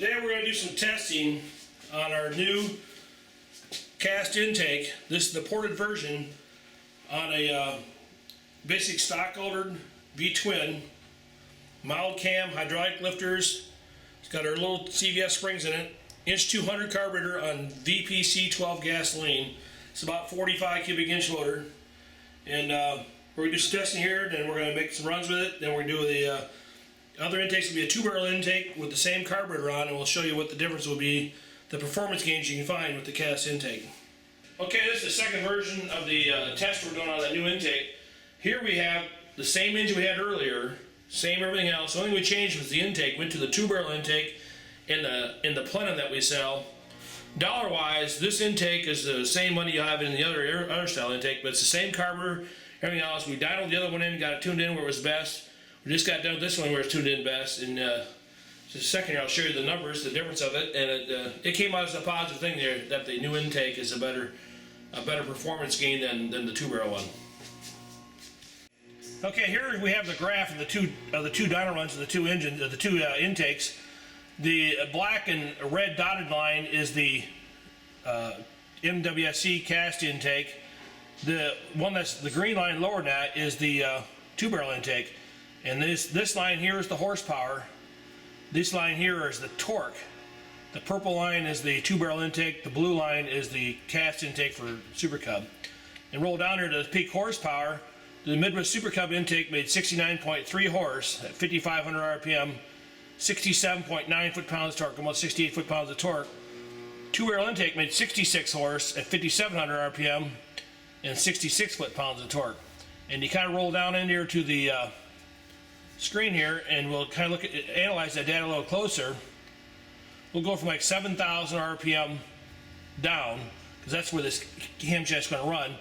Today we're going to do some testing on our new cast intake. This is the ported version on a basic stock altered V-twin, mild cam, hydraulic lifters. It's got our little CVS springs in it. Inch 200 carburetor on VPC 12 gasoline. It's about 45 cubic inch loader. And we're going to do some testing here, then we're going to make some runs with it, then we're going to do the other intake's going to be a 2-barrel intake with the same carburetor on, and we'll show you what the difference will be, the performance gains you can find with the cast intake. Okay, this is the second version of the test we're doing on that new intake. Here we have the same engine we had earlier, same everything else. The only thing we changed was the intake, went to the 2-barrel intake in the plenum that we sell. Dollar-wise, this intake is the same money you have in the other style intake, but it's the same carburetor, everything else. We dynoed the other one in, got it tuned in where it was best. We just got done with this one where it's tuned in best, and just a second here I'll show you the numbers, the difference of it, and it came out as a positive thing there that the new intake is a better performance gain than the 2-barrel one. Okay, here we have the graph of the two dyno runs of the two engines, the two intakes. The black and red dotted line is the MWSC cast intake. The one that's the green line lower than that is the 2-barrel intake. And this line here is the horsepower. This line here is the torque. The purple line is the 2-barrel intake. The blue line is the cast intake for Super Cub. And roll down here to the peak horsepower. The Midwest Super Cub intake made 69.3 horse at 5,500 RPM, 67.9 foot-pounds torque, almost 68 foot-pounds of torque. 2-barrel intake made 66 horse at 5,700 RPM and 66 foot-pounds of torque. And you kind of roll down in here to the screen here, and we'll kind of analyze that data a little closer. We'll go from like 7,000 RPM down, because that's where this camshaft is going to run.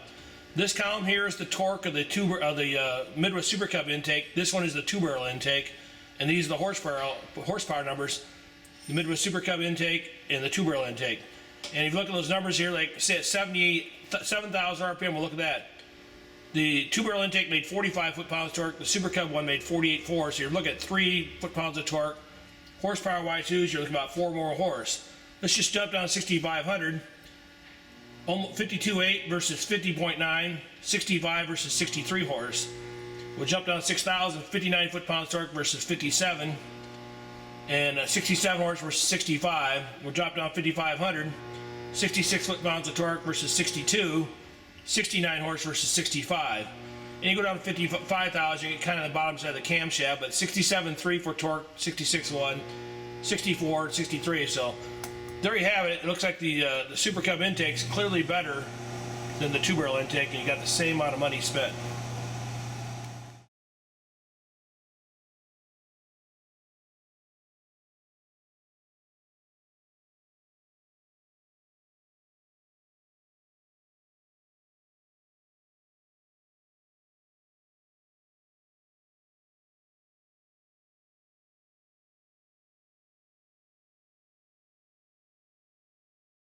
This column here is the torque of the Midwest Super Cub intake. This one is the 2-barrel intake, and these are the horsepower numbers. The Midwest Super Cub intake and the 2-barrel intake. And if you look at those numbers here, like say at 7,000 RPM, we'll look at that. The 2-barrel intake made 45 foot-pounds torque. The Super Cub one made 48.4. So you're looking at 3 foot-pounds of torque. Horsepower Y2s, you're looking about 4 more horse. Let's just jump down to 6,500. 52.8 versus 50.9. 65 versus 63 horse. We'll jump down to 6,000. 59 foot-pounds torque versus 57. And 67 horse versus 65. We'll drop down 5,500. 66 foot-pounds of torque versus 62. 69 horse versus 65. And you go down to 55,000, you get kind of the bottom side of the camshaft, but 67.3 for torque, 66.1, 64, 63. So there you have it. It looks like the Super Cub intake is clearly better than the 2-barrel intake, and you got the same amount of money spent.